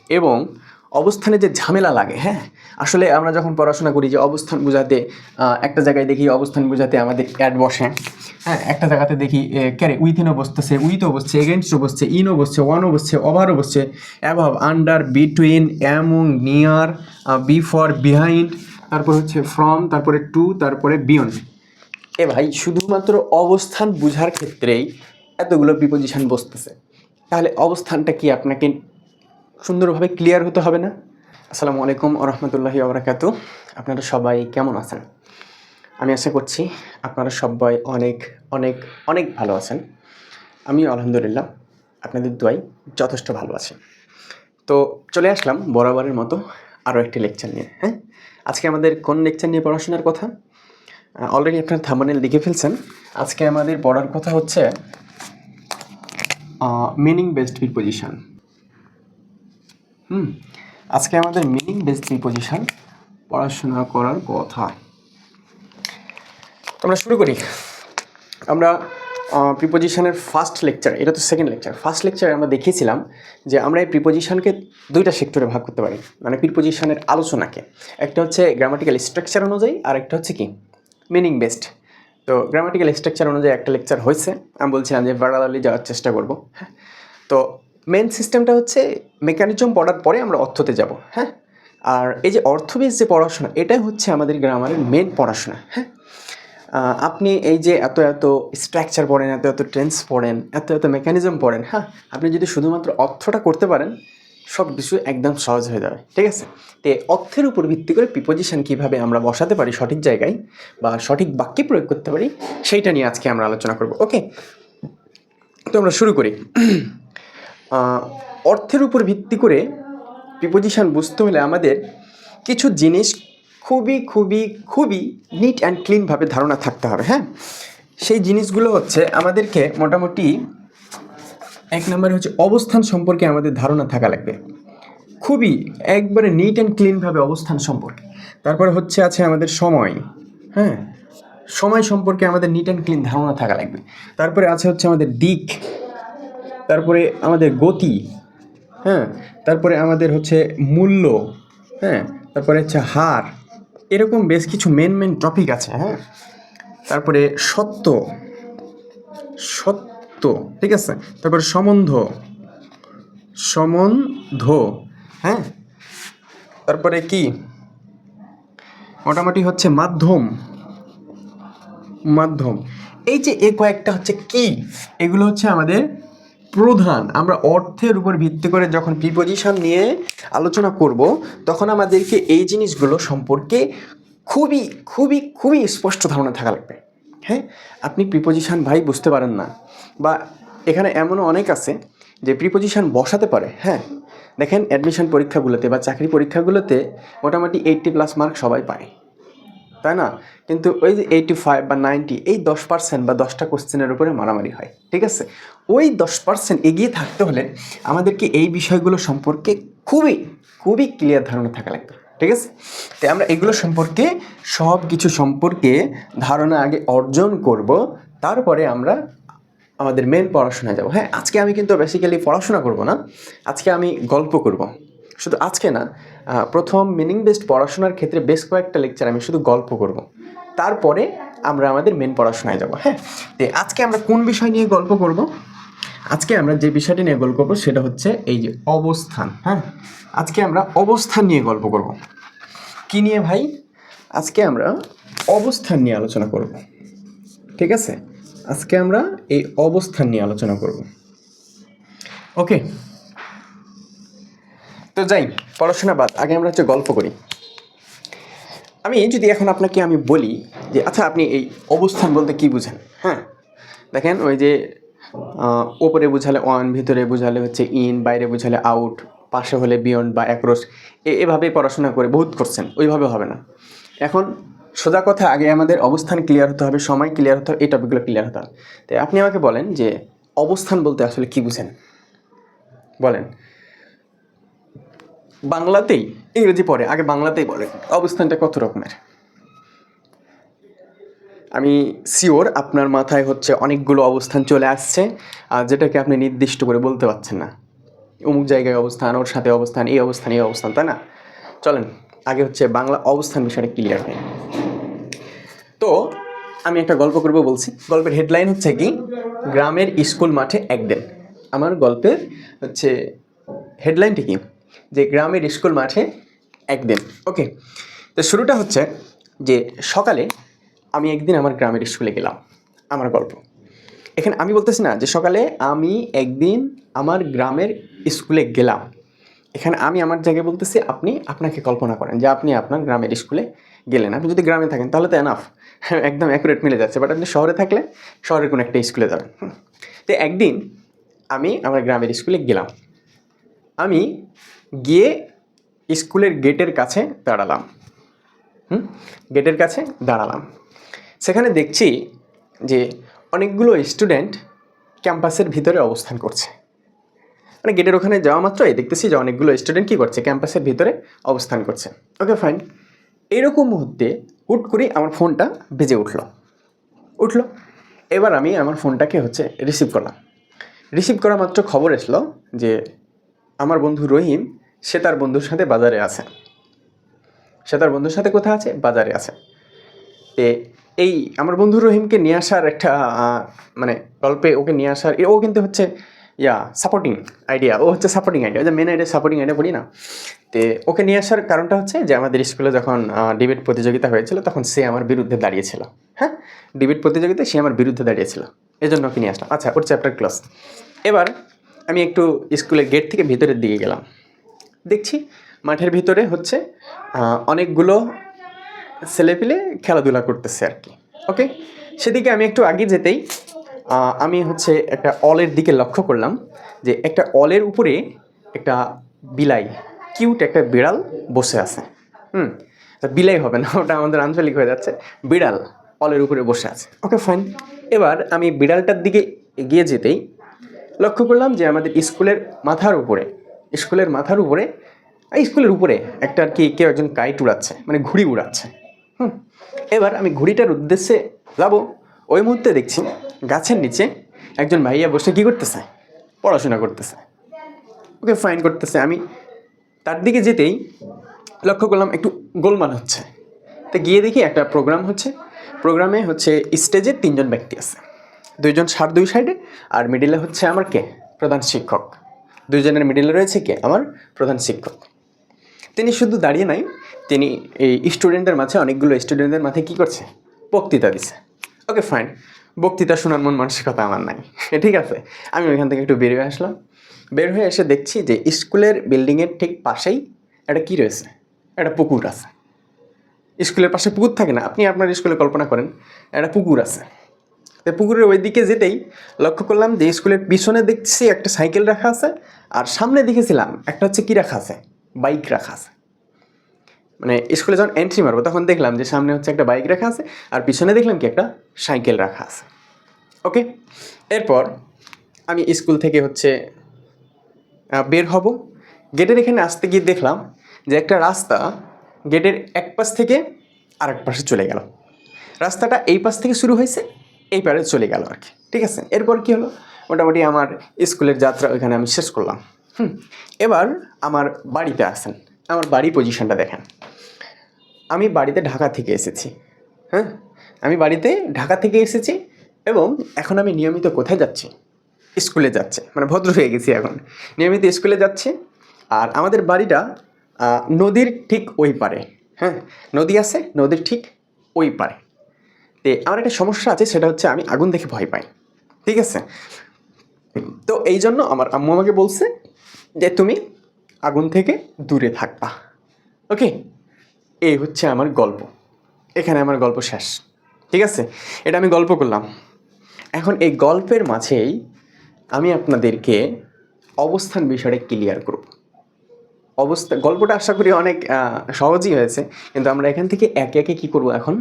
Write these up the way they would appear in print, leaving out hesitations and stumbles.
এবং অবস্থানে যে ঝামেলা লাগে, হ্যাঁ, আসলে আমরা যখন পড়াশোনা করি যে অবস্থান বোঝাতে একটা জায়গায় দেখি অবস্থান বোঝাতে আমাদের অ্যাড বসে, হ্যাঁ, একটা জায়গাতে দেখি ক্যারে উইথিনও বসতেছে, উইথও বসছে, এগেনস্টও বসছে, ইনও বসছে, ওয়ানও বসছে, ওভারও বসছে, above, under, between, among, near, before, behind, তারপর হচ্ছে ফ্রম, তারপরে টু, তারপরে বিয়ন্ড। এ ভাই শুধুমাত্র অবস্থান বোঝার ক্ষেত্রেই এতগুলো প্রিপোজিশন বসতেছে, তাহলে অবস্থানটা কি আপনাকে সুন্দরভাবে ক্লিয়ার হতে হবে না? আসসালামু আলাইকুম ওয়া রাহমাতুল্লাহি ওয়া বারাকাতুহু। আপনারা সবাই কেমন আছেন? আমি আশা করছি আপনারা সবাই অনেক অনেক অনেক ভালো আছেন। আমি আলহামদুলিল্লাহ আপনাদের দোয়ায় যথেষ্ট ভালো আছি। তো চলে আসলাম বরাবরের মতো আরও একটি লেকচার নিয়ে। হ্যাঁ, আজকে আমাদের কোন লেকচার নিয়ে পড়াশোনার কথা? অলরেডি আপনার থাম্বনেল লিখে ফেলছেন। আজকে আমাদের পড়ার কথা হচ্ছে মিনিং বেসড প্রিপোজিশন। আজকে আমাদের মিনিং বেসড প্রিপোজিশন পড়াশোনা করার কথা। আমরা শুরু করি। আমরা প্রিপোজিশনের ফার্স্ট লেকচার, এটা তো সেকেন্ড লেকচার, ফার্স্ট লেকচারে আমরা দেখিয়েছিলাম যে আমরা এই প্রিপোজিশনকে দুইটা সেক্টরে ভাগ করতে পারি, মানে প্রিপোজিশনের আলোচনাকে। একটা হচ্ছে গ্রামাটিক্যাল স্ট্রাকচার অনুযায়ী, আর একটা হচ্ছে কি মিনিং বেসড। তো গ্রামাটিক্যাল স্ট্রাকচার অনুযায়ী একটা লেকচার হয়েছে, আমি বলছিলাম যে প্যারালালি যাওয়ার চেষ্টা করব। হ্যাঁ, তো মেন সিস্টেমটা হচ্ছে মেকানিজম পড়ার পরে আমরা অর্থতে যাব। হ্যাঁ, আর এই যে অর্থবেস যে পড়াশোনা, এটাই হচ্ছে আমাদের গ্রামারের মেন পড়াশোনা। হ্যাঁ, আপনি এই যে এত এত স্ট্রাকচার পড়েন, এত এত টেন্স পড়েন, এত এত মেকানিজম পড়েন, হ্যাঁ, আপনি যদি শুধুমাত্র অর্থটা করতে পারেন সব কিছু একদম সহজ হয়ে যাবে। ঠিক আছে? তো অর্থের উপর ভিত্তি করে প্রিপোজিশন কীভাবে আমরা বসাতে পারি সঠিক জায়গায় বা সঠিক বাক্যে প্রয়োগ করতে পারি, সেইটা নিয়ে আজকে আমরা আলোচনা করব। ওকে, তো আমরা শুরু করি। অর্থের উপর ভিত্তি করে প্রিপোজিশন বুঝতে হলে আমাদের কিছু জিনিস খুবই খুবই খুবই নিট অ্যান্ড ক্লিনভাবে ধারণা থাকতে হবে। হ্যাঁ, সেই জিনিসগুলো হচ্ছে আমাদেরকে মোটামুটি এক নম্বরে হচ্ছে অবস্থান সম্পর্কে আমাদের ধারণা থাকা লাগবে, খুবই একবারে নিট অ্যান্ড ক্লিনভাবে অবস্থান সম্পর্কে। তারপরে হচ্ছে আছে আমাদের সময়। হ্যাঁ, সময় সম্পর্কে আমাদের নিট অ্যান্ড ক্লিন ধারণা থাকা লাগবে। তারপরে আছে হচ্ছে আমাদের দিক, তারপরে আমাদের গতি, হ্যাঁ, তারপরে আমাদের হচ্ছে মূল্য, হ্যাঁ, তারপরে হচ্ছে হার, এরকম বেশ কিছু মেন মেন টপিক আছে। হ্যাঁ, তারপরে সত্য, সত্য, ঠিক আছে, তারপরে সম্বন্ধ, সম্বন্ধ, হ্যাঁ, তারপরে কি মোটামুটি হচ্ছে মাধ্যম, মাধ্যম। এই যে এ কয়েকটা হচ্ছে কি, এগুলো হচ্ছে আমাদের প্রধান। আমরা অর্থের উপর ভিত্তি করে যখন প্রিপোজিশন নিয়ে আলোচনা করব, তখন আমাদেরকে এই জিনিসগুলো সম্পর্কে খুবই খুবই খুবই স্পষ্ট ধারণা থাকা লাগবে। হ্যাঁ, আপনি প্রিপোজিশন ভাই বুঝতে পারেন না, বা এখানে এমনও অনেক আছে যে প্রিপোজিশন বসাতে পারে। হ্যাঁ, দেখেন অ্যাডমিশন পরীক্ষাগুলোতে বা চাকরি পরীক্ষাগুলোতে মোটামুটি 80+ মার্ক সবাই পায়, তাই না? কিন্তু ওই যে 85 বা 90, এই 10% বা 10টা কোশ্চেনের উপরে মারামারি হয়। ঠিক আছে? ওই 10% এগিয়ে থাকতে হলে আমাদেরকে এই বিষয়গুলো সম্পর্কে খুবই খুবই ক্লিয়ার ধারণা থাকা লাগবে। ঠিক আছে? তাই আমরা এগুলো সম্পর্কে সব কিছু সম্পর্কে ধারণা আগে অর্জন করব, তারপরে আমরা আমাদের মেন পড়াশোনায় যাব। হ্যাঁ, আজকে আমি কিন্তু বেসিক্যালি পড়াশোনা করব না, আজকে আমি গল্প করব। শুধু আজকে না, প্রথম মিনিং বেসড পড়াশোনার ক্ষেত্রে বেশ কয়েকটা লেকচার আমি শুধু গল্প করব, তারপরে আমরা আমাদের মেন পড়াশোনায় যাব। হ্যাঁ, তো আজকে আমরা কোন বিষয় নিয়ে গল্প করব? আজকে আমরা যে বিষয়টি নিয়ে গল্প করব সেটা হচ্ছে এই যে অবস্থান। হ্যাঁ, আজকে আমরা অবস্থান নিয়ে গল্প করব। কি নিয়ে ভাই? আজকে আমরা অবস্থান নিয়ে আলোচনা করব। ঠিক আছে? আজকে আমরা এই অবস্থান নিয়ে আলোচনা করব। ওকে, তো যাই, পড়াশোনা বাদ, আগে আমরা হচ্ছে গল্প করি। আমি যদি এখন আপনাকে আমি বলি যে আচ্ছা আপনি এই অবস্থান বলতে কি বুঝেন? হ্যাঁ, দেখেন ওই যে ওপরে বুঝালে অন, ভিতরে বুঝালে হচ্ছে ইন, বাইরে বুঝালে আউট, পাশে হলে বিয়ন্ড বা অ্যাক্রস, এভাবেই পড়াশোনা করে বহুত করছেন, ওইভাবে হবে না। এখন সোজা কথা, আগে আমাদের অবস্থান ক্লিয়ার হতে হবে, সময় ক্লিয়ার হতে হবে, এই টপিকগুলো ক্লিয়ার হতে হবে। তাই আপনি আমাকে বলেন যে অবস্থান বলতে আসলে কি বুঝেন, বলেন। বাংলাতেই, ইংরেজি পরে, আগে বাংলাতেই বলেন অবস্থানটা কত রকমের। আমি শিওর আপনার মাথায় হচ্ছে অনেকগুলো অবস্থান চলে আসছে, যেটাকে আপনি নির্দিষ্ট করে বলতে পারছেন না। অমুক জায়গায় অবস্থান, ওর সাথে অবস্থান, এই অবস্থান, এই অবস্থান, তাই না? চলেন আগে হচ্ছে বাংলা অবস্থান বিষয়টা ক্লিয়ার হয়। তো আমি একটা গল্প করব বলছি। গল্পের হেডলাইন হচ্ছে কি, গ্রামের স্কুল মাঠে একদিন। আমার গল্পের হচ্ছে হেডলাইনটি কি, যে গ্রামের স্কুল মাঠে একদিন। ওকে, তো শুরুটা হচ্ছে যে সকালে আমি একদিন আমার গ্রামের স্কুলে গেলাম। আমার গল্প এখানে আমি বলতেছি না যে সকালে আমি একদিন আমার গ্রামের স্কুলে গেলাম। এখানে আমি আমার জায়গায় বলতেছি, আপনি আপনাকে কল্পনা করেন যে আপনি আপনার গ্রামের স্কুলে গেলেন। আপনি যদি গ্রামে থাকেন তাহলে তো এনাফ, একদম অ্যাকুরেট মিলে যাচ্ছে। বাট আপনি শহরে থাকলে শহরের কোনো একটা স্কুলে যাবেন। তো একদিন আমি আমার গ্রামের স্কুলে গেলাম। আমি গিয়ে স্কুলের গেটের কাছে দাঁড়ালাম। গেটের কাছে দাঁড়ালাম, সেখানে দেখছি যে অনেকগুলো স্টুডেন্ট ক্যাম্পাসের ভিতরে অবস্থান করছে। মানে গেটের ওখানে যাওয়া মাত্রই দেখতেছি যে অনেকগুলো স্টুডেন্ট কী করছে, ক্যাম্পাসের ভিতরে অবস্থান করছে। Okay fine. এইরকম মুহূর্তে হুট করে আমার ফোনটা বেজে উঠলো। এবার আমি আমার ফোনটাকে হচ্ছে রিসিভ করলাম। রিসিভ করা মাত্র খবর এসলো যে আমার বন্ধু রহিম সে তার বন্ধুর সাথে বাজারে আছে। সে তার বন্ধুর সাথে কোথায় আছে? বাজারে আছে। এই আমার বন্ধু রহিমকে নিয়ে আসার একটা মানে গল্পে ওকে নিয়ে আসার, ও কিন্তু হচ্ছে সাপোর্টিং আইডিয়া। ও হচ্ছে সাপোর্টিং আইডিয়া, যে মেন আইডিয়া সাপোর্টিং আইডিয়া বলি না। তো ওকে নিয়ে আসার কারণটা হচ্ছে যে আমাদের স্কুলে যখন ডিবেট প্রতিযোগিতা হয়েছিল তখন সে আমার বিরুদ্ধে দাঁড়িয়েছিল। হ্যাঁ, ডিবেট প্রতিযোগিতায় সে আমার বিরুদ্ধে দাঁড়িয়েছিল, এই জন্য ওকে নিয়ে আসলাম। আচ্ছা, ওর চ্যাপ্টার ক্লাস। এবার আমি একটু স্কুলের গেট থেকে ভিতরের দিকে গেলাম। দেখছি মাঠের ভিতরে হচ্ছে অনেকগুলো ছেলেপিলে খেলাধুলা করতেছে আর কি। ওকে, সেদিকে আমি একটু আগে যেতেই আমি হচ্ছে একটা অলের দিকে লক্ষ্য করলাম, যে একটা অলের উপরে একটা বিলাই, কিউট একটা বিড়াল বসে আছে। বিলাই হবে না, ওটা আমাদের আঞ্চলিক হয়ে যাচ্ছে। বিড়াল অলের উপরে বসে আছে। Okay fine. এবার আমি বিড়ালটার দিকে এগিয়ে যেতেই লক্ষ্য করলাম যে আমাদের স্কুলের মাথার উপরে স্কুলের উপরে একটা আর কি কেউ একজন কাইট উড়াচ্ছে, মানে ঘুড়ি উড়াচ্ছে। এবার আমি ঘুড়িটার উদ্দেশ্যে যাব, ওই মুহূর্তে দেখছি গাছের নিচে একজন ভাইয়া বসে কী করতেছে? পড়াশোনা করতেছে। ওকে ফাইন করতেছে। আমি তার দিকে যেতেই লক্ষ্য করলাম একটু গোলমাল হচ্ছে। তো গিয়ে দেখি একটা প্রোগ্রাম হচ্ছে। প্রোগ্রামে হচ্ছে স্টেজে 3 জন ব্যক্তি আছে, 2 জন দুই সাইডে, আর মিডিলে হচ্ছে আমার কে? প্রধান শিক্ষক। 2 জনের মিডিলে রয়েছে কে? আমার প্রধান শিক্ষক। তিনি শুধু দাঁড়িয়ে নাই, তিনি এই স্টুডেন্টদের মাঝে, অনেকগুলো স্টুডেন্টদের মাঝে কী করছে? বক্তৃতা দিছে। Okay fine. বক্তৃতা শোনার মন মানসিকতা আমার নাই, ঠিক আছে। আমি ওইখান থেকে একটু বের হয়ে আসলাম। বের হয়ে এসে দেখছি যে স্কুলের বিল্ডিংয়ের ঠিক পাশেই একটা কী রয়েছে? একটা পুকুর আছে। স্কুলের পাশে পুকুর থাকে না? আপনি আপনার স্কুলে কল্পনা করেন, একটা পুকুর আছে। তো পুকুরের ওই দিকে যেতেই লক্ষ্য করলাম যে স্কুলের পিছনে দেখছি একটা সাইকেল রাখা আছে, আর সামনে দেখেছিলাম একটা হচ্ছে কী রাখা আছে? বাইক রাখা আছে। মানে স্কুলে যখন এন্ট্রি মারবো তখন দেখলাম যে সামনে হচ্ছে একটা বাইক রাখা আছে, আর পিছনে দেখলাম কি একটা সাইকেল রাখা আছে। ওকে, এরপর আমি স্কুল থেকে হচ্ছে বের হব। গেটের এখানে আসতে গিয়ে দেখলাম যে একটা রাস্তা গেটের এক পাশ থেকে আরেক পাশে চলে গেল। রাস্তাটা এই পাশ থেকে শুরু হয়েছে, এই পারে চলে গেল আর কি। ঠিক আছে, এরপর কি হলো? মোটামুটি আমার স্কুলের যাত্রা ওইখানে আমি শেষ করলাম। এবার আমার বাড়িতে আসেন, আমার বাড়ি পজিশনটা দেখেন। আমি বাড়িতে ঢাকা থেকে এসেছি। আমি বাড়িতে ঢাকা থেকে এসেছি, এবং এখন আমি নিয়মিত কোথায় যাচ্ছি? স্কুলে যাচ্ছে, মানে ভদ্র হয়ে গেছি এখন, নিয়মিত স্কুলে যাচ্ছে। আর আমাদের বাড়িটা নদীর ঠিক ওই পারে। নদী আছে, নদীর ঠিক ওই পারে। তো আমার একটা সমস্যা আছে, সেটা হচ্ছে আমি আগুন দেখে ভয় পাই। ঠিক আছে, তো এই জন্য আমার আম্মু আমাকে বলছে যে তুমি আগুন থেকে দূরে থাকবা। ওকে, এই হচ্ছে আমার গল্প। এখানে আমার গল্প শেষ। ঠিক আছে, এটা আমি গল্প করলাম। এখন এই গল্পের মাঝেই আমি আপনাদেরকে অবস্থান বিষয়টা ক্লিয়ার করব। গল্পটা আশা করি অনেক সহজই হয়েছে, কিন্তু আমরা এখান থেকে একে একে কী করব? এখন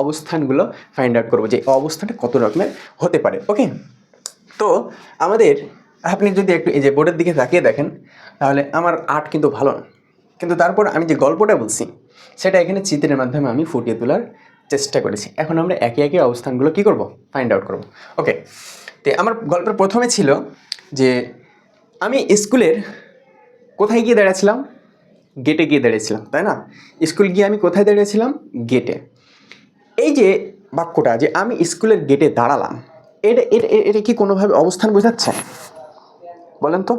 অবস্থানগুলো ফাইন্ড আউট করবো, যে অবস্থানটা কত রকমের হতে পারে। ওকে, তো আমাদের, আপনি যদি একটু এই যে বোর্ডের দিকে তাকিয়ে দেখেন, তাহলে আমার আর্ট কিন্তু ভালো না, কিন্তু তারপর আমি যে গল্পটা বলছি সেটা এখানে চিত্রের মাধ্যমে আমি ফুটিয়ে তোলার চেষ্টা করেছি। এখন আমরা একে একে অবস্থানগুলো কী করব? ফাইন্ড আউট করব। ওকে, তো আমার গল্পের প্রথমে ছিল যে আমি স্কুলের কোথায় গিয়ে দাঁড়িয়েছিলাম? গেটে গিয়ে দাঁড়িয়েছিলাম, তাই না? স্কুল গিয়ে আমি কোথায় দাঁড়িয়েছিলাম? গেটে। এই যে বাক্যটা যে আমি স্কুলের গেটে দাঁড়ালাম, এটা এটা এটা কি কোনোভাবে অবস্থান বোঝাচ্ছে? বলেন তো।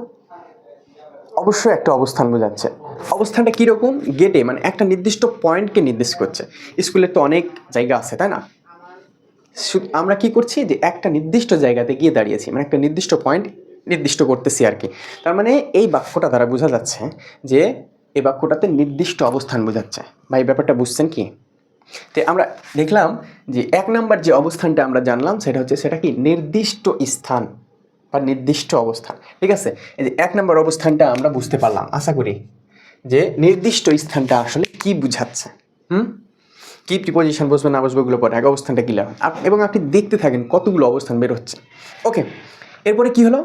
অবশ্যই একটা অবস্থান বোঝাচ্ছে। অবস্থানটা কীরকম? গেটে, মানে একটা নির্দিষ্ট পয়েন্টকে নির্দেশ করছে। স্কুলের তো অনেক জায়গা আছে, তাই না? আমরা কি করছি যে একটা নির্দিষ্ট জায়গাতে গিয়ে দাঁড়িয়েছি, মানে একটা নির্দিষ্ট পয়েন্ট নির্দিষ্ট করতেছি আর কি। তার মানে এই বাক্যটা দ্বারা বোঝা যাচ্ছে যে এই বাক্যটাতে নির্দিষ্ট অবস্থান বোঝাচ্ছে। ভাই ব্যাপারটা বুঝছেন কি? তো আমরা দেখলাম যে 1 নাম্বার যে অবস্থানটা আমরা জানলাম সেটা কি? নির্দিষ্ট স্থান বা নির্দিষ্ট অবস্থান। ঠিক আছে, এই যে 1 নাম্বার অবস্থানটা আমরা বুঝতে পারলাম আশা করি, যে নির্দিষ্ট স্থানটা আসলে কি বুঝাচ্ছে। কি প্রিপোজিশন বসবে না বসবে ওগুলো পরে, আগে অবস্থানটা ক্লিয়ার হয় এবং আপনি দেখতে থাকেন কতগুলো অবস্থান বের হচ্ছে। ওকে, এরপরে কি হলো?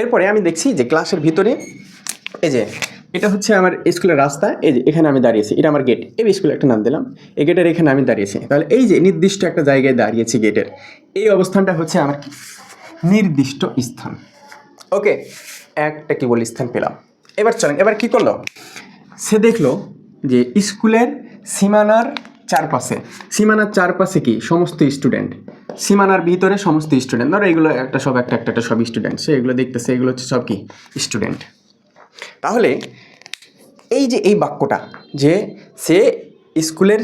এরপরে আমি দেখছি যে ক্লাসের ভিতরে এই যে এটা হচ্ছে আমার স্কুলের রাস্তা, এই যে এখানে আমি দাঁড়িয়েছি, এটা আমার গেট, এই স্কুলে একটা নাম দিলাম, এই গেটের এখানে আমি দাঁড়িয়েছি। তাহলে এই যে নির্দিষ্ট একটা জায়গায় দাঁড়িয়েছি গেটের, এই অবস্থানটা হচ্ছে আমার নির্দিষ্ট স্থান। ওকে, একটা কি বলি স্থান পেলাম। এবার চলেন, এবার কি করলো? সে দেখলো যে স্কুলের সীমানার চারপাশে কি? সমস্ত স্টুডেন্ট। সীমানার ভিতরে সমস্ত স্টুডেন্ট, ধরো এগুলো একটা সব স্টুডেন্ট, সে এগুলো দেখতেছে, এগুলো হচ্ছে সব কি? স্টুডেন্ট। তাহলে এই যে এই বাক্যটা যে সে স্কুলের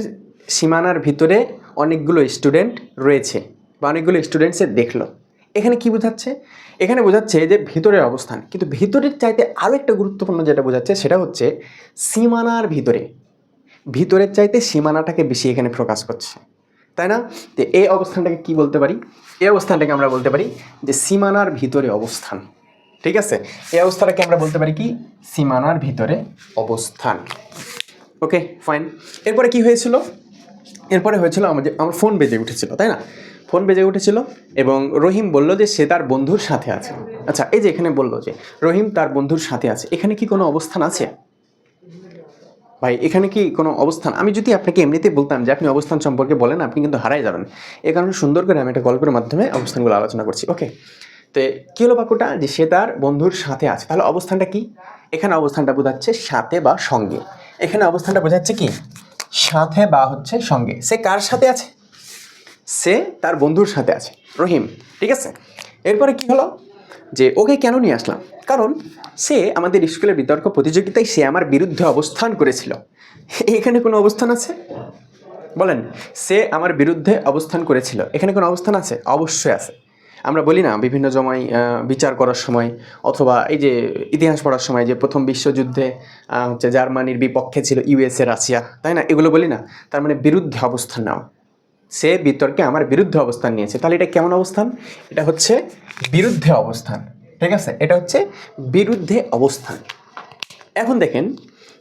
সীমানার ভিতরে অনেকগুলো স্টুডেন্ট রয়েছে বা অনেকগুলো স্টুডেন্ট সে দেখলো, এখানে কি বোঝাচ্ছে? এখানে বোঝাচ্ছে যে ভিতরের অবস্থান। কিন্তু ভিতরের চাইতে আরও একটা গুরুত্বপূর্ণ যেটা বোঝাচ্ছে সেটা হচ্ছে সীমানার ভিতরে। ভিতরের চাইতে সীমানাটাকে বেশি এখানে প্রকাশ করছে, তাই না? তো এই অবস্থানটাকে কি বলতে পারি? এই অবস্থানটাকে আমরা বলতে পারি যে সীমানার ভিতরে অবস্থান। ঠিক আছে, এই অবস্থাটাকে আমরা বলতে পারি কি? সীমানার ভিতরে অবস্থান। Okay fine. এরপরে কি হয়েছিল? এরপরে হয়েছিল আমার ফোন বেজে উঠেছিল, তাই না? ফোন বেজে উঠেছিল এবং রহিম বলল যে সে তার বন্ধুর সাথে আছে। আচ্ছা, এই যে এখানে বললো যে রহিম তার বন্ধুর সাথে আছে, এখানে কি কোনো অবস্থান আছে? ভাই এখানে কি কোনো অবস্থান? আমি যদি আপনাকে এমনিতেই বলতাম যে আপনি অবস্থান সম্পর্কে বলেন, আপনি কিন্তু হারাই যাবেন। এই কারণে সুন্দর করে আমি একটা গল্পের মাধ্যমে অবস্থানগুলো আলোচনা করছি। ওকে, তো কী হলো বাক্যটা? যে সে তার বন্ধুর সাথে আছে। তাহলে অবস্থানটা কি? এখানে অবস্থানটা বোঝাচ্ছে সাথে বা সঙ্গে। এখানে অবস্থানটা বোঝাচ্ছে কি? সাথে বা হচ্ছে সঙ্গে। সে কার সাথে আছে? সে তার বন্ধুর সাথে আছে, রহিম। ঠিক আছে, এরপরে কি হলো? যে ওকে কেন নিয়ে আসলাম? কারণ সে আমাদের স্কুলের বিতর্ক প্রতিযোগিতায় সে আমার বিরুদ্ধে অবস্থান করেছিল। এখানে কোনো অবস্থান আছে? বলেন, সে আমার বিরুদ্ধে অবস্থান করেছিল, এখানে কোনো অবস্থান আছে? অবশ্যই আছে। আমরা বলি না বিভিন্ন সময় বিচার করার সময় অথবা এই যে ইতিহাস পড়ার সময় যে প্রথম বিশ্বযুদ্ধে হচ্ছে জার্মানির বিপক্ষে ছিল ইউএসএ, রাশিয়া, তাই না? এগুলো বলি না? তার মানে বিরুদ্ধে অবস্থান নেওয়া। সে বিতর্কে আমার বিরুদ্ধে অবস্থান নিয়েছে, তাহলে এটা কেমন অবস্থান? এটা হচ্ছে বিরুদ্ধে অবস্থান। ঠিক আছে, এটা হচ্ছে বিরুদ্ধে অবস্থান। এখন দেখেন,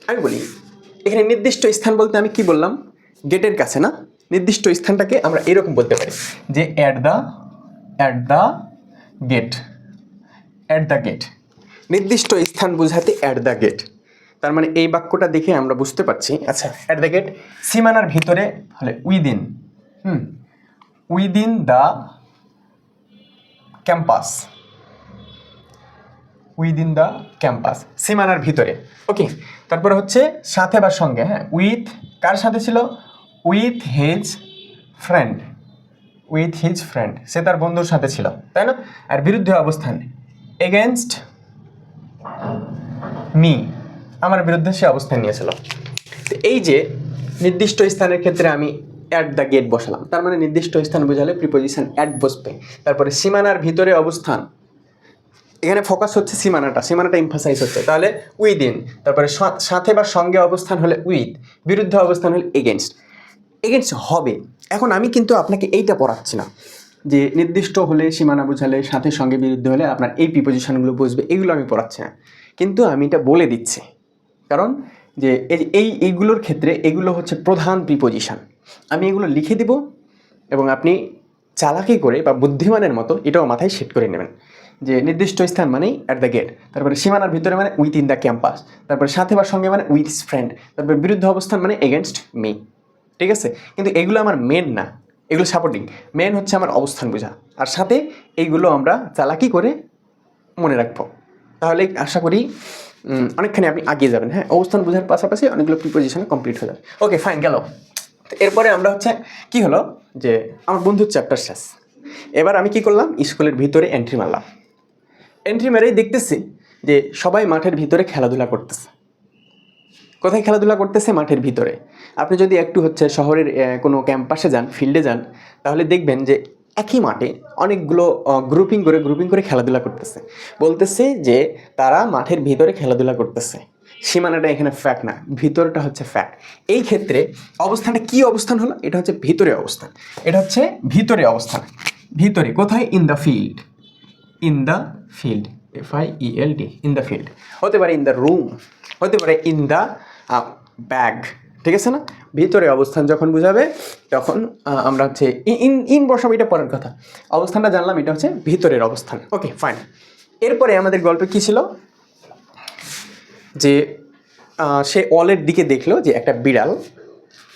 আমি বলি এখানে নির্দিষ্ট স্থান বলতে আমি কি বললাম? গেটের কাছে, না? নির্দিষ্ট স্থানটাকে আমরা এরকম বলতে পারি যে at the gate. At the gate, নির্দিষ্ট স্থান বোঝাতে অ্যাট দ্য গেট। তার মানে এই বাক্যটা দেখে আমরা বুঝতে পারছি, আচ্ছা অ্যাট দ্য গেট সীমানার ভিতরে হলে within, within the campus, within the campus, সীমানার ভিতরে। ওকে, তারপরে হচ্ছে সাথে বা সঙ্গে। হ্যাঁ, উইথ কার সাথে ছিল? With his friend, with his friend, সে তার বন্ধুর সাথে ছিল, তাই না? আর বিরুদ্ধে অবস্থান এগেনস্ট মি, আমার বিরুদ্ধে সে অবস্থান নিয়েছিল। তো এই যে নির্দিষ্ট স্থানের ক্ষেত্রে আমি অ্যাট দ্য গেট বসালাম, তার মানে নির্দিষ্ট স্থান বোঝালে প্রিপোজিশন অ্যাট বসবে। তারপরে সীমানার ভিতরে অবস্থান, এখানে ফোকাস হচ্ছে সীমানাটা এমফাসাইজ হচ্ছে, তাহলে উইদিন। তারপরে সাথে বা সঙ্গে অবস্থান হলে উইথ, বিরুদ্ধে অবস্থান হলে এগেনস্ট। এগেনস্ট হবে। এখন আমি কিন্তু আপনাকে এইটা পড়াচ্ছি না যে নির্দিষ্ট হলে সীমানা বোঝালে সাথে সঙ্গে বিরুদ্ধে হলে আপনার এই প্রিপোজিশনগুলো বুঝবে, এগুলো আমি পড়াচ্ছি না, কিন্তু আমি এটা বলে দিচ্ছি। কারণ যে এইগুলোর ক্ষেত্রে এগুলো হচ্ছে প্রধান প্রিপোজিশন। আমি এগুলো লিখে দিব এবং আপনি চালাকি করে বা বুদ্ধিমানের মতো এটাও মাথায় সেট করে নেবেন যে নির্দিষ্ট স্থান মানেই অ্যাট দ্য গেট, তারপরে সীমানার ভিতরে মানে উইথ ইন দ্য ক্যাম্পাস, তারপরে সাথে বা সঙ্গে মানে উইথ হিজ ফ্রেন্ড, তারপরে বিরুদ্ধে অবস্থান মানে এগেনস্ট মি। ঠিক আছে, কিন্তু এগুলো আমার মেন না, এগুলো সাপোর্টিং। মেন হচ্ছে আমার অবস্থান বোঝা, আর সাথে এইগুলো আমরা চালাকি করে মনে রাখবো। তাহলে আশা করি অনেকখানি আপনি এগিয়ে যাবেন। হ্যাঁ, অবস্থান বোঝার পাশাপাশি অনেকগুলো প্রিপোজিশন কমপ্লিট হয়ে যাবে। ওকে ফাইন, গেল। এরপরে আমরা হচ্ছে কি হলো যে আমার বন্ধুর চ্যাপ্টার শেষ। এবার আমি কি করলাম, স্কুলের ভিতরে এন্ট্রি মারলাম। এন্ট্রি মেরেই দেখতেছি যে সবাই মাঠের ভিতরে খেলাধুলা করতেছে। কোথায় খেলাধুলা করতেছে? মাঠের ভিতরে। আপনি যদি একটু হচ্ছে শহরের কোনো ক্যাম্পাসে যান, ফিল্ডে যান, তাহলে দেখবেন যে একই মাঠে অনেকগুলো গ্রুপিং করে খেলাধুলা করতেছে। বলতেছে যে তারা মাঠের ভিতরে খেলাধুলা করতেছে। সীমানাটা এখানে ফ্যাক্ট না, ভিতরটা হচ্ছে ফ্যাক্ট। এই ক্ষেত্রে অবস্থানটা কি অবস্থান হলো? এটা হচ্ছে ভিতরে অবস্থান। এটা হচ্ছে ভিতরে অবস্থান। ভিতরে কোথায়? In the field. In the field, FIELD, in the field. হতে পারে ইন দ্য রুম, হতে পারে ইন দ্য ব্যাগ। ঠিক আছে না? ভিতরে অবস্থান যখন বোঝাবে তখন আমরা হচ্ছে ইন বসাবো, এটা পরের কথা। অবস্থানটা জানলাম, এটা হচ্ছে ভিতরের অবস্থান। Okay fine. এরপরে আমাদের গল্পে কী ছিল যে সে অলের দিকে দেখলো যে একটা বিড়াল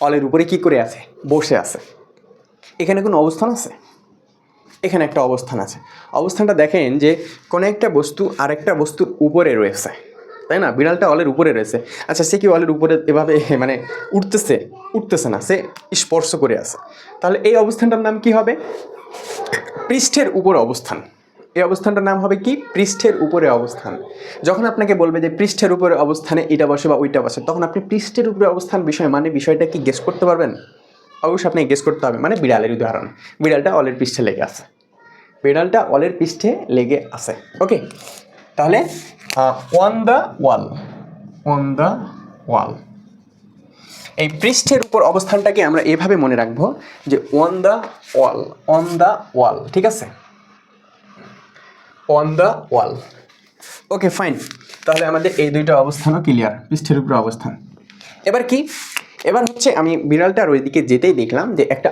অলের উপরে কি করে আছে? বসে আছে। এখানে কোনো অবস্থান আছে? এখানে একটা অবস্থান আছে। অবস্থানটা দেখেন যে কোনো একটা বস্তু আরেকটা বস্তুর উপরে রয়েছে, তাই না? বিড়ালটা অলের উপরে রয়েছে। আচ্ছা, সে কি অলের উপরে এভাবে মানে উঠতেছে না, সে স্পর্শ করে আছে। তাহলে এই অবস্থানটার নাম কি হবে? পৃষ্ঠের উপর অবস্থান। এই অবস্থানটার নাম হবে কি? পৃষ্ঠের উপরে অবস্থান। যখন আপনাকে বলবে যে পৃষ্ঠের উপরে অবস্থানে এটা বসে বা ওইটা বসে, তখন আপনি পৃষ্ঠের উপরে অবস্থান বিষয়টা কি গেস করতে পারবেন? অবশ্যই আপনি গেস করতে হবে। মানে বিড়ালের উদাহরণ, বিড়ালটা অলের পৃষ্ঠে লেগে আছে। বিড়ালটা অলের পৃষ্ঠে লেগে আছে। ওকে, তাহলে on the wall, on the wall. এই পৃষ্ঠের উপর অবস্থানটাকে আমরা এভাবে মনে রাখবো যে on the wall, on the wall. ঠিক আছে, on the wall. Okay fine. তাহলে আমাদের এই দুইটা অবস্থানও ক্লিয়ার, পৃষ্ঠের উপর অবস্থান। এবার কি? এবার হচ্ছে আমি বিড়ালটার ওইদিকে যেতেই দেখলাম যে একটা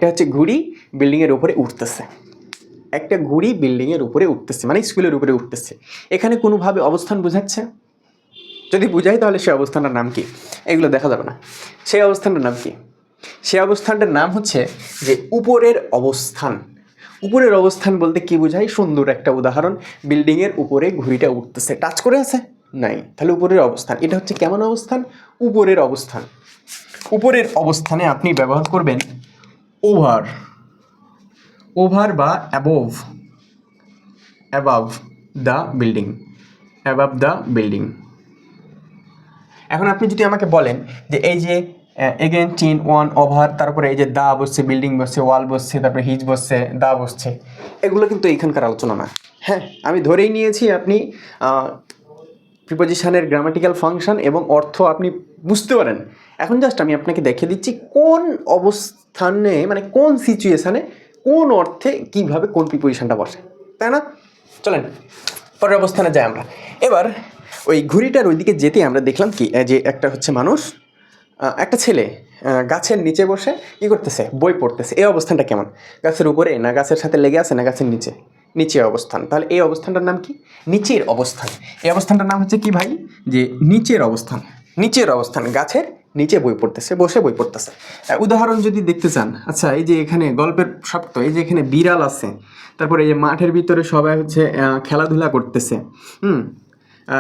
হচ্ছে ঘুড়ি বিল্ডিংয়ের উপরে উঠতেছে। একটা ঘুড়ি বিল্ডিংয়ের উপরে উঠতেছে, মানে স্কুলের উপরে উঠতেছে। এখানে কোনোভাবে অবস্থান বোঝাচ্ছে? যদি বুঝাই তাহলে সে অবস্থানটার নাম কি? এগুলো দেখা যাবে না। সেই অবস্থানটার নাম কি? সেই অবস্থানটার নাম হচ্ছে যে উপরের অবস্থান। উপরের অবস্থান বলতে কি বোঝায়? সুন্দর একটা উদাহরণ, বিল্ডিংয়ের উপরে ঘুড়িটা উঠতেছে, টাচ করে আছে নাই, তাহলে উপরের অবস্থান। এটা হচ্ছে কেমন অবস্থান? উপরের অবস্থান। উপরের অবস্থানে আপনি ব্যবহার করবেন ওভার, ওভার বা above, above the building, above the building. এখন আপনি যদি আমাকে বলেন যে এই যে এগেন টিন ওয়ান ওভার, তারপরে এই যে দা বসছে, বিল্ডিং বসছে, ওয়াল বসছে, তারপরে হিজ বসছে, দা বসছে, এগুলো কিন্তু এইখানকার আলোচনা না। হ্যাঁ, আমি ধরেই নিয়েছি আপনি প্রিপোজিশনের গ্রামাটিক্যাল ফাংশন এবং অর্থ আপনি বুঝতে পারেন। এখন জাস্ট আমি আপনাকে দেখিয়ে দিচ্ছি কোন অবস্থানে, মানে কোন সিচুয়েশানে, কোন অর্থে কীভাবে কোন প্রিপোজিশনটা বসে, তাই না? চলেন পরের অবস্থানে যাই আমরা। এবার ওই ঘুড়িটার ওইদিকে যেতে আমরা দেখলাম কি, যে একটা হচ্ছে মানুষ, একটা ছেলে গাছের নিচে বসে কী করতেছে? বই পড়তেছে। এই অবস্থানটা কেমন? গাছের উপরে না গাছের সাথে লেগে আছে না গাছের নিচে? নিচের অবস্থান। তাহলে এই অবস্থানটার নাম কি? নিচের অবস্থান। এই অবস্থানটার নাম হচ্ছে কি ভাই? যে নিচের অবস্থান। নিচের অবস্থান, গাছের নিচে বই পড়তেছে, বসে বই পড়তেছে। উদাহরণ যদি দেখতে চান, আচ্ছা এই যে এখানে গল্পের শক্ত, এই যে এখানে বিড়াল আছে, তারপরে এই যে মাঠের ভিতরে সবাই হচ্ছে খেলাধুলা করতেছে,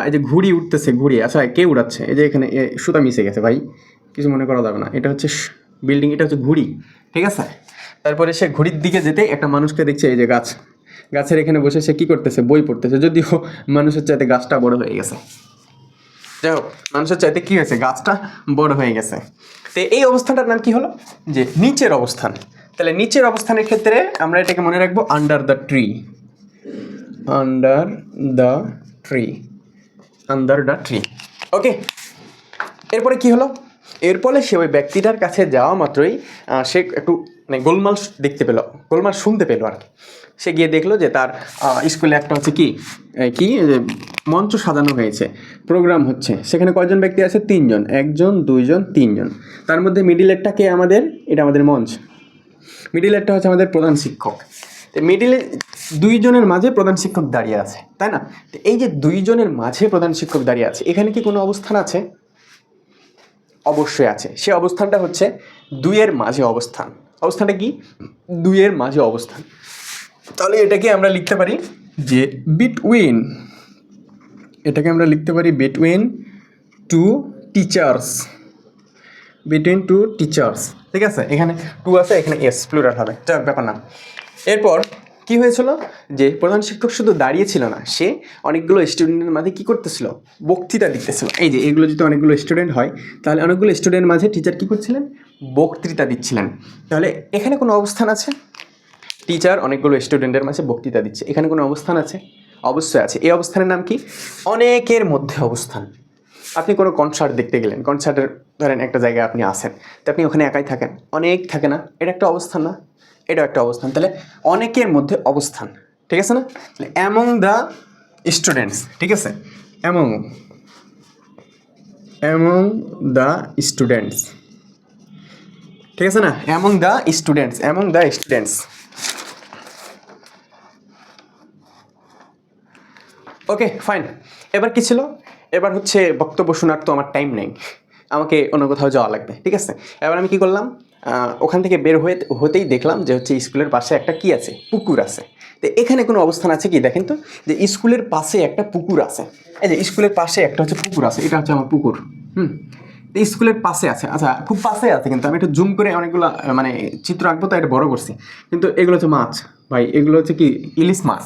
এই যে ঘুড়ি উঠতেছে, ঘুড়ি, আচ্ছা কে উড়াচ্ছে? এই যে এখানে সুতা মিশে গেছে ভাই, কিছু মনে করা যাবে না, এটা হচ্ছে বিল্ডিং, এটা হচ্ছে ঘুড়ি। ঠিক আছে, তারপরে সে ঘুড়ির দিকে যেতে একটা মানুষকে দেখছে, এই যে গাছের এখানে বসে সে কী করতেছে? বই পড়তেছে। যদিও মানুষের চাইতে গাছটা বড় হয়ে গেছে, যাই হোক, মানুষের চাইতে কী হয়েছে? গাছটা বড় হয়ে গেছে। তো এই অবস্থানটার নাম কি হলো? যে নিচের অবস্থান। তাহলে নিচের অবস্থানের ক্ষেত্রে আমরা এটাকে মনে রাখবো under the tree, under the tree, under the tree. Okay, এরপরে কি হলো? এরপরে সে ওই ব্যক্তিটার কাছে যাওয়া মাত্রই সে একটু মানে গোলমাল দেখতে পেলো, গোলমাল শুনতে পেলো আর কি। সে গিয়ে দেখলো যে তার স্কুলে একটা হচ্ছে কি মঞ্চ সাজানো হয়েছে, প্রোগ্রাম হচ্ছে। সেখানে কয়জন ব্যক্তি আছে? 3 জন, 1 জন 2 জন 3 জন। তার মধ্যে মিডিলেরটা কে আমাদের? এটা আমাদের মঞ্চ। মিডিলেরটা হচ্ছে আমাদের প্রধান শিক্ষক। তো মিডিলে 2 জনের মাঝে প্রধান শিক্ষক দাঁড়িয়ে আছে, তাই না? তো এই যে 2 জনের মাঝে প্রধান শিক্ষক দাঁড়িয়ে আছে, এখানে কি কোনো অবস্থান আছে? অবশ্যই আছে। সে অবস্থানটা হচ্ছে 2 এর মাঝে অবস্থান। অবস্থানটা কি? 2 এর মাঝে অবস্থান। তাহলে এটাকে আমরা লিখতে পারি যে বিটুইন, এটাকে আমরা লিখতে পারি between two teachers, between two teachers, ঠিক আছে। এখানে টু আছে, এখানে এস প্লুরাল হবে, যাক ব্যাপার না। এরপর কি হয়েছিল যে প্রধান শিক্ষক শুধু দাঁড়িয়ে ছিল না, সে অনেকগুলো স্টুডেন্টের মাঝে কি করতেছিল, বক্তৃতা দিতেছিল। এই যে এগুলো যদি অনেকগুলো স্টুডেন্ট হয় তাহলে অনেকগুলো স্টুডেন্টের মাঝে টিচার কি করছিলেন, বক্তৃতা দিচ্ছিলেন। তাহলে এখানে কোনো অবস্থান আছে, টিচার অনেকগুলো স্টুডেন্টের মাঝে বক্তৃতা দিচ্ছে, এখানে কোনো অবস্থান আছে, অবশ্যই আছে। এই অবস্থানের নাম কি, অনেকের মধ্যে অবস্থান। আপনি কোনো কনসার্ট দেখতে গেলেন, কনসার্টের ধরেন একটা জায়গায় আপনি আসেন, তো আপনি ওখানে একাই থাকেন, অনেক থাকে না, এটা একটা অবস্থান না, এটাও একটা অবস্থান। তাহলে অনেকের মধ্যে অবস্থান, ঠিক আছে না। তাহলে অ্যামং দ্য স্টুডেন্টস, ঠিক আছে, অ্যামং দ্য স্টুডেন্টস, ঠিক আছে না, among the students, among the students. Okay fine. এবার কি ছিল, এবার হচ্ছে বক্তব্য শোনার তো আমার টাইম নেই, আমাকে অন্য কোথাও যাওয়া লাগবে, ঠিক আছে। এবার আমি কি করলাম, ওখান থেকে বের হতেই দেখলাম যে হচ্ছে স্কুলের পাশে একটা কি আছে, পুকুর আছে। তো এখানে কোনো অবস্থান আছে কি, দেখেন তো, যে স্কুলের পাশে একটা পুকুর আছে। এই যে স্কুলের পাশে একটা হচ্ছে পুকুর আছে, এটা হচ্ছে আমার পুকুর। তো স্কুলের পাশে আছে, আচ্ছা খুব পাশে আছে, কিন্তু আমি একটু জুম করে অনেকগুলো মানে চিত্র আঁকবো, তো এটা বড় করছি, কিন্তু এগুলো হচ্ছে মাছ ভাই, এগুলো হচ্ছে কি ইলিশ মাছ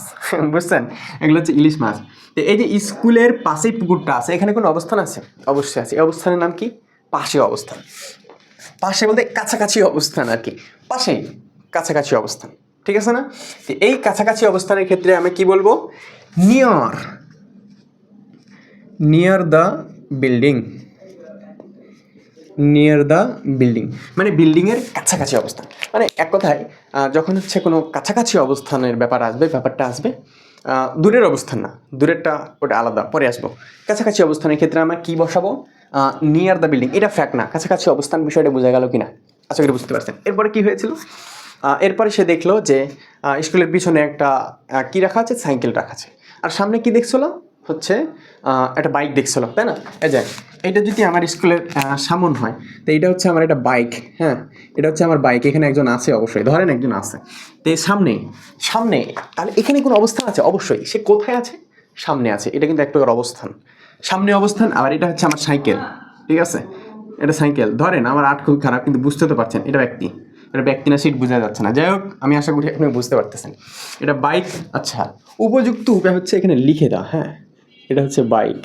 বুঝছেন, এগুলো হচ্ছে ইলিশ মাছ। তো এই যে স্কুলের পাশেই পুকুরটা আছে, এখানে কোনো অবস্থান আছে, অবশ্যই আছে। এই অবস্থানের নাম কি, পাশে অবস্থান। পাশে বলতে কাছাকাছি অবস্থান আর কি, পাশেই কাছাকাছি অবস্থান, ঠিক আছে না। তো এই কাছাকাছি অবস্থানের ক্ষেত্রে আমি কি বলবো, near, near the building, near the building মানে বিল্ডিংয়ের কাছাকাছি অবস্থান। মানে এক কথায় যখন হচ্ছে কোনো কাছাকাছি অবস্থানের ব্যাপারটা আসবে, দূরের অবস্থান না, দূরেরটা ওটা আলাদা, পরে আসবো। কাছাকাছি অবস্থানের ক্ষেত্রে আমরা কি বসাবো, নিয়ার দ্য বিল্ডিং। এটা ফ্যাক্ট না, কাছাকাছি অবস্থান বিষয়টা বোঝা গেল কিনা, আশা করি বুঝতে পারছেন। এরপরে কি হয়েছিল, এরপরে সে দেখলো যে স্কুলের পিছনে একটা কি রাখা আছে, সাইকেল রাখা আছে, আর সামনে কি দেখছিল, হচ্ছে একটা বাইক দেখছিল, তাই না। এই যে এটা যদি আমার স্কুলের সামন হয়, তো এটা হচ্ছে আমার একটা বাইক, হ্যাঁ এটা হচ্ছে আমার বাইক, এখানে একজন আছে, অবশ্যই ধরেন একজন আছে, তো সামনে সামনে, তাহলে এখানে কোনো অবস্থান আছে, অবশ্যই। সে কোথায় আছে, সামনে আছে, এটা কিন্তু এক প্রকার অবস্থান, সামনে অবস্থান। আবার এটা হচ্ছে আমার সাইকেল, ঠিক আছে, এটা সাইকেল। ধরেন আমার আর্ট খুব খারাপ, কিন্তু বুঝতে তো পারছেন এটা ব্যক্তি, এটা ব্যক্তি না সিট বোঝা যাচ্ছে না, যাই হোক আমি আশা করি আপনি বুঝতে পারতেছেন এটা বাইক। আচ্ছা উপযুক্ত উপায় হচ্ছে এখানে লিখে দাও, হ্যাঁ এটা হচ্ছে বাইক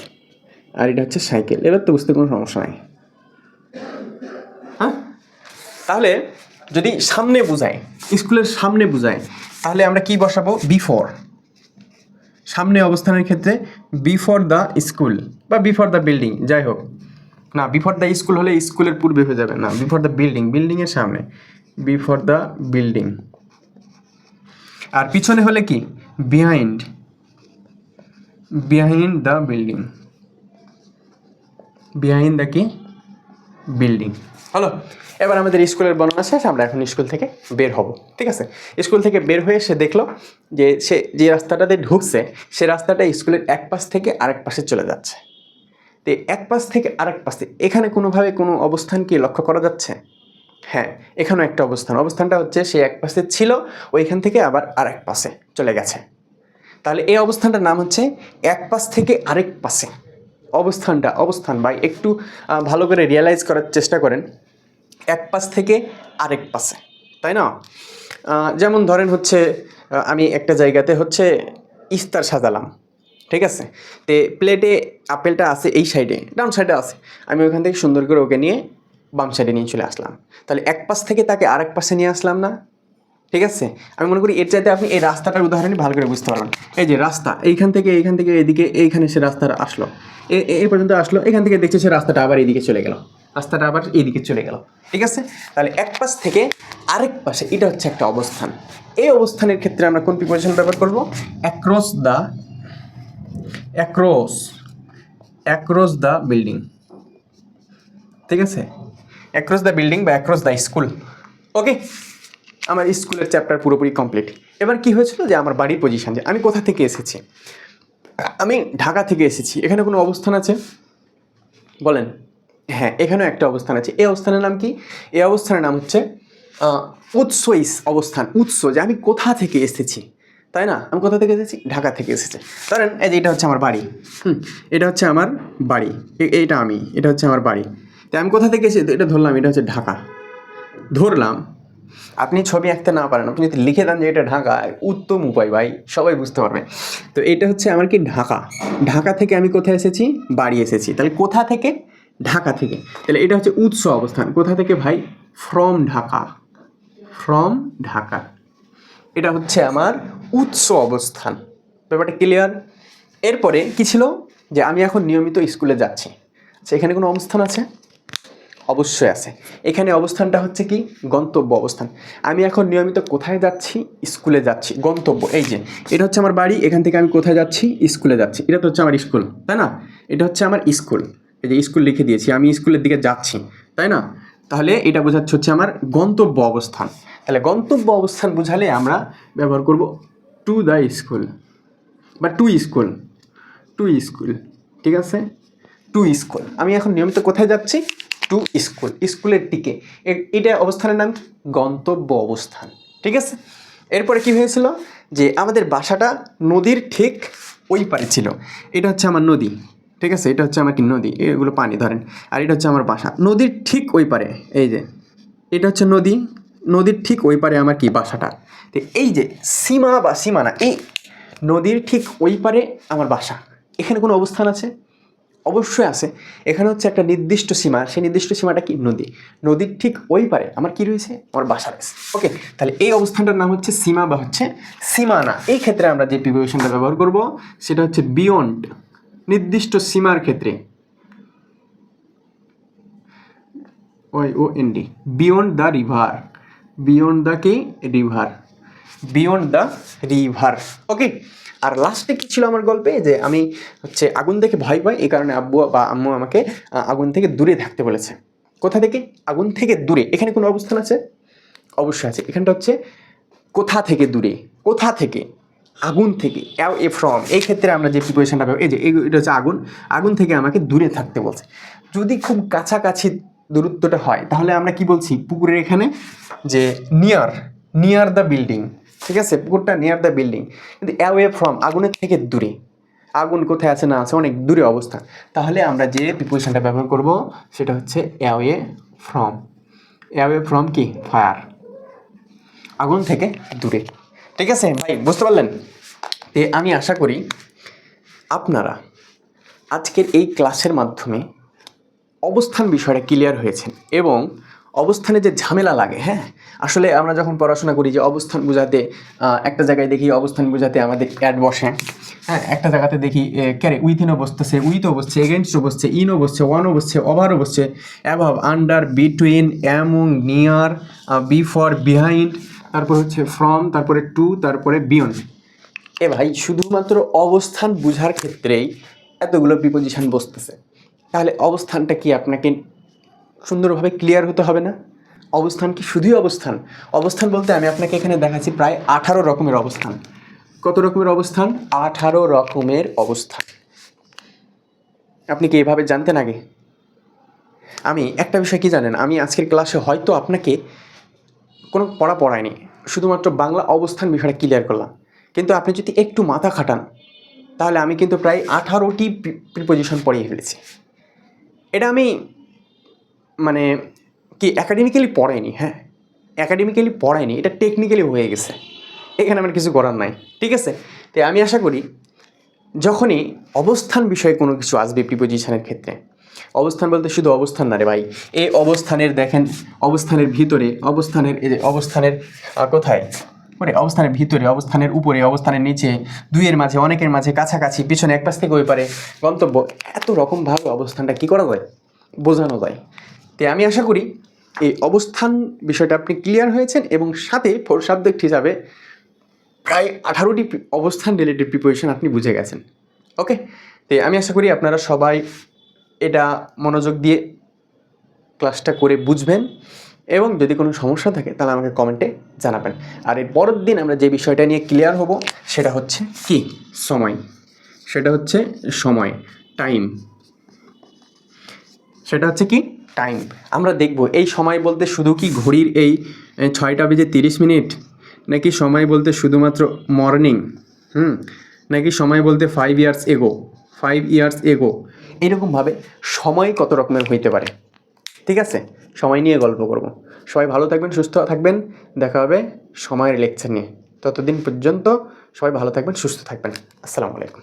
আর এটা হচ্ছে সাইকেল, এবার তো বুঝতে কোনো সমস্যা নাই। হ্যাঁ তাহলে যদি সামনে বোঝায়, স্কুলের সামনে বোঝায়, তাহলে আমরা কি বসাবো, বিফোর, সামনে অবস্থানের ক্ষেত্রে বিফোর দ্য স্কুল বা বিফোর দ্য বিল্ডিং, যাই হোক না, বিফোর দ্য স্কুল হলে স্কুলের পূর্বে হয়ে যাবে না, বিফোর দ্য বিল্ডিং, বিল্ডিংয়ের সামনে, বিফোর দ্য বিল্ডিং। আর পিছনে হলে কি, behind, behind the building, behind the কি, বিল্ডিং। হলো, এবার আমাদের স্কুলের বর্ণনা শেষ, আমরা এখন স্কুল থেকে বের হব, ঠিক আছে। স্কুল থেকে বের হয়ে সে দেখলো যে সে যে রাস্তাটাতে ঢুকছে, সে রাস্তাটা স্কুলের এক পাশ থেকে আরেক পাশে চলে যাচ্ছে। তো এক পাশ থেকে আরেক পাশে এখানে কোনোভাবে কোনো অবস্থান কি লক্ষ্য করা যাচ্ছে, হ্যাঁ এখানেও একটা অবস্থানটা হচ্ছে সে এক পাশে ছিল, ওইখান থেকে আবার আরেক পাশে চলে গেছে। তাহলে এই অবস্থানটার নাম হচ্ছে এক পাশ থেকে আরেক পাশে অবস্থান ভাই একটু ভালো করে রিয়ালাইজ করার চেষ্টা করেন, এক পাশ থেকে আরেক পাশে, তাই না। যেমন ধরেন হচ্ছে আমি একটা জায়গাতে হচ্ছে ইফতার সাজালাম, ঠিক আছে, তে প্লেটে আপেলটা আছে এই সাইডে, ডাউন সাইডে আছে, আমি ওখান থেকে সুন্দর করে ওকে নিয়ে বাম সাইডে নিয়ে চলে আসলাম, তাহলে এক পাশ থেকে তাকে আরেক পাশে নিয়ে আসলাম না, ঠিক আছে। আমি মনে করি এর চাইতে আপনি এই রাস্তাটার উদাহরণই ভালো করে বুঝতে পারবেন। এই যে রাস্তা, এইখান থেকে এদিকে এইখানে সে রাস্তাটা আসলো, এই পর্যন্ত আসলো, এখান থেকে দেখছে সে রাস্তাটা আবার এইদিকে চলে গেল, রাস্তাটা আবার এইদিকে চলে গেল, ঠিক আছে। তাহলে এক পাশ থেকে আরেক পাশে, এটা হচ্ছে একটা অবস্থান। এই অবস্থানের ক্ষেত্রে আমরা কোন প্রিপোজিশন ব্যবহার করব, অ্যাক্রস দ্য বিল্ডিং, ঠিক আছে, অ্যাক্রস দ্য বিল্ডিং বা অ্যাক্রস দ্য স্কুল। ওকে, আমার স্কুলের চ্যাপ্টার পুরোপুরি কমপ্লিট। এবার কি হয়েছিল যে আমার বাড়ির পজিশন, যে আমি কোথা থেকে এসেছি, আমি ঢাকা থেকে এসেছি, এখানে কোনো অবস্থান আছে বলেন, হ্যাঁ এখানেও একটা অবস্থান আছে। এই অবস্থানের নাম কি, এই অবস্থানের নাম হচ্ছে উৎস, অবস্থান উৎস, যে আমি কোথা থেকে এসেছি, তাই না? আমি কোথা থেকে এসেছি? ঢাকা থেকে এসেছি। ধরেন এই যে এটা হচ্ছে আমার বাড়ি, এটা হচ্ছে আমার বাড়ি, এইটা আমি, এটা হচ্ছে আমার বাড়ি। তো আমি কোথা থেকে এসেছি? এটা ধরলাম এটা হচ্ছে ঢাকা, ধরলাম। আপনি ছবি আঁকতে না পারেন, আপনি যদি লিখে দেন যে এটা ঢাকা, উত্তম উপায় ভাই, সবাই বুঝতে পারবে। তো এটা হচ্ছে আমার কি ঢাকা, ঢাকা থেকে আমি কোথায় এসেছি? বাড়ি এসেছি। তাহলে কোথা থেকে? ঢাকা থেকে। তাহলে এটা হচ্ছে উৎস অবস্থান। কোথা থেকে ভাই? From Dhaka, from Dhaka. এটা হচ্ছে আমার উৎস অবস্থান। ব্যাপারটা ক্লিয়ার? এরপরে কি ছিল? যে আমি এখন নিয়মিত স্কুলে যাচ্ছি। আচ্ছা, এখানে কোনো অবস্থান আছে? অবশ্যই আছে। এখানে অবস্থানটা হচ্ছে কি? গন্তব্য অবস্থান। আমি এখন নিয়মিত কোথায় যাচ্ছি? স্কুলে যাচ্ছি। গন্তব্য এই যে এটা হচ্ছে আমার বাড়ি, এখান থেকে আমি কোথায় যাচ্ছি? স্কুলে যাচ্ছি। এটা তো হচ্ছে আমার স্কুল, তাই না? এটা হচ্ছে আমার স্কুল, এই যে স্কুল লিখে দিয়েছি, আমি স্কুলের দিকে যাচ্ছি, তাই না? তাহলে এটা বোঝাচ্ছে হচ্ছে আমার গন্তব্য অবস্থান। তাহলে গন্তব্য অবস্থান বোঝালে আমরা ব্যবহার করব টু দ্য স্কুল বা টু স্কুল, টু স্কুল। ঠিক আছে, টু স্কুল। আমি এখন নিয়মিত কোথায় যাচ্ছি? টু স্কুল, স্কুলের দিকে। এটা অবস্থানের নাম কি? গন্তব্য অবস্থান। ঠিক আছে। এরপরে কি হয়েছিল? যে আমাদের বাসাটা নদীর ঠিক ওই পারে ছিল। এটা হচ্ছে আমার নদী, ঠিক আছে, এটা হচ্ছে আমার কি? নদী, এগুলো পানি ধরেন। আর এটা হচ্ছে আমার বাসা, নদীর ঠিক ওই পারে। এই যে এটা হচ্ছে নদী, নদীর ঠিক ওই পারে আমার কি? বাসাটা। তো এই যে সীমা বা সীমানা, এই নদীর ঠিক ওই পারে আমার বাসা। এখানে কোনো অবস্থান আছে? অবশ্যই আছে। এখানে হচ্ছে একটা নির্দিষ্ট সীমা, সেই নির্দিষ্ট সীমাটা কি? নদী। নদীর ঠিক ওই পারে আমার কি রয়েছে? আমার বাসা রয়েছে। ওকে, তাহলে এই অবস্থানটার নাম হচ্ছে সীমা বা হচ্ছে সীমানা। এই ক্ষেত্রে আমরা যে প্রিপোজিশনটা ব্যবহার করব সেটা হচ্ছে বিয়ন্ড, নির্দিষ্ট সীমার ক্ষেত্রে। OND, beyond the river, beyond the কি? River, beyond the river. Okay. আর লাস্টে কী ছিল আমার গল্পে? যে আমি হচ্ছে আগুন দেখে ভয় পাই, এই কারণে আব্বু বা আম্মু আমাকে আগুন থেকে দূরে থাকতে বলেছে। কোথা থেকে? আগুন থেকে দূরে। এখানে কোনো অবস্থান আছে? অবশ্যই আছে। এখানটা হচ্ছে কোথা থেকে দূরে, কোথা থেকে? আগুন থেকে, অ্যাওয়ে ফ্রম। এই ক্ষেত্রে আমরা যে প্রিপোজিশনটা পাবো, এই যে এটা হচ্ছে আগুন, আগুন থেকে আমাকে দূরে থাকতে বলছে। যদি খুব কাছাকাছি দূরত্বটা হয় তাহলে আমরা কি বলছি? পুকুরের এখানে যে নিয়ার, নিয়ার দ্য বিল্ডিং, ঠিক আছে, পুকুরটা নিয়ার দ্য বিল্ডিং। কিন্তু অ্যাওয়ে ফ্রম, আগুনের থেকে দূরে। আগুন কোথায় আছে না আছে? অনেক দূরে অবস্থান। তাহলে আমরা যে প্রিপোজিশনটা ব্যবহার করব সেটা হচ্ছে অ্যাওয়ে ফ্রম। অ্যাওয়ে ফ্রম কি? ফায়ার, আগুন থেকে দূরে। ঠিক আছে ভাই, বুঝতে পারলেন? তে আমি আশা করি আপনারা আজকের এই ক্লাসের মাধ্যমে অবস্থান বিষয়টা ক্লিয়ার হয়েছেন। এবং অবস্থানে যে ঝামেলা লাগে, হ্যাঁ, আসলে আমরা যখন পড়াশোনা করি যে অবস্থান বোঝাতে একটা জায়গায় দেখি অবস্থান বোঝাতে আমাদের অ্যাড বসে, হ্যাঁ, একটা জায়গাতে দেখি ক্যারে উইথিনও বসতেছে, উইথও বসছে, এগেনস্টও বসছে, ইনও বসছে, ওয়ানও বসছে, ওভারও বসছে, above, under, between, among, near, before, behind, তারপর হচ্ছে ফ্রম, তারপরে টু, তারপরে বিয়ন্ড। এ ভাই, শুধুমাত্র অবস্থান বোঝার ক্ষেত্রেই এতগুলো প্রিপোজিশন বসতেছে। তাহলে অবস্থানটা কি আপনাকে সুন্দরভাবে ক্লিয়ার হতে হবে না? অবস্থান কি শুধুই অবস্থান? অবস্থান বলতে আমি আপনাকে এখানে দেখাচ্ছি প্রায় 18 রকমের অবস্থান। কত রকমের অবস্থান? 18 রকমের অবস্থান। আপনি কি এভাবে জানতেন আগে? আমি একটা বিষয় কি জানেন, আমি আজকের ক্লাসে হয়তো আপনাকে কোনো পড়ায়নি, শুধুমাত্র বাংলা অবস্থান বিষয়টা ক্লিয়ার করলাম। কিন্তু আপনি যদি একটু মাথা খাটান তাহলে আমি কিন্তু প্রায় 18টি প্রিপোজিশন পড়িয়ে ফেলেছি। এটা আমি মানে কি অ্যাকাডেমিক্যালি পড়াইনি, হ্যাঁ, অ্যাকাডেমিক্যালি পড়াইনি, এটা টেকনিক্যালি হয়ে গেছে। এখানে আমার কিছু করার নাই। ঠিক আছে। তাই আমি আশা করি যখনই অবস্থান বিষয়ে কোনো কিছু আসবে প্রিপোজিশনের ক্ষেত্রে, অবস্থান বলতে শুধু অবস্থান না রে ভাই, এই অবস্থানের দেখেন, অবস্থানের ভিতরে, অবস্থানের এই যে অবস্থানের কোথায় মানে অবস্থানের ভিতরে, অবস্থানের উপরে, অবস্থানের নিচে, দুইয়ের মাঝে, অনেকের মাঝে, কাছাকাছি, পিছনে, এক পাশ থেকে ওই পারে, গন্তব্য, এত রকমভাবে অবস্থানটা কী করা যায়? বোঝানো যায়। তাই আমি আশা করি এই অবস্থান বিষয়টা আপনি ক্লিয়ার হয়েছেন এবং সাথে ফোর সাবজেক্ট হিসাবে প্রায় 18টি অবস্থান রিলেটেড প্রিপোজিশন আপনি বুঝে গেছেন। ওকে, তো আমি আশা করি আপনারা সবাই এটা মনোযোগ দিয়ে ক্লাসটা করে বুঝবেন এবং যদি কোনো সমস্যা থাকে তাহলে আমাকে কমেন্টে জানাবেন। আর এর পরের দিন আমরা যে বিষয়টা নিয়ে ক্লিয়ার হব সেটা হচ্ছে কি? সময়। সেটা হচ্ছে সময়, টাইম। সেটা হচ্ছে কি? টাইম। আমরা দেখব এই সময় বলতে শুধু কি ঘড়ির এই 6টা বেজে 30 মিনিট, নাকি সময় বলতে শুধুমাত্র মর্নিং, নাকি সময় বলতে 5 ইয়ার্স এগো, 5 ইয়ার্স এগো, এরকমভাবে সময় কত রকমের হইতে পারে। ঠিক আছে, সময় নিয়ে গল্প করব। সবাই ভালো থাকবেন, সুস্থ থাকবেন, দেখা হবে সময়ের লেকচার নিয়ে। ততদিন পর্যন্ত সবাই ভালো থাকবেন, সুস্থ থাকবেন। আসসালামু আলাইকুম।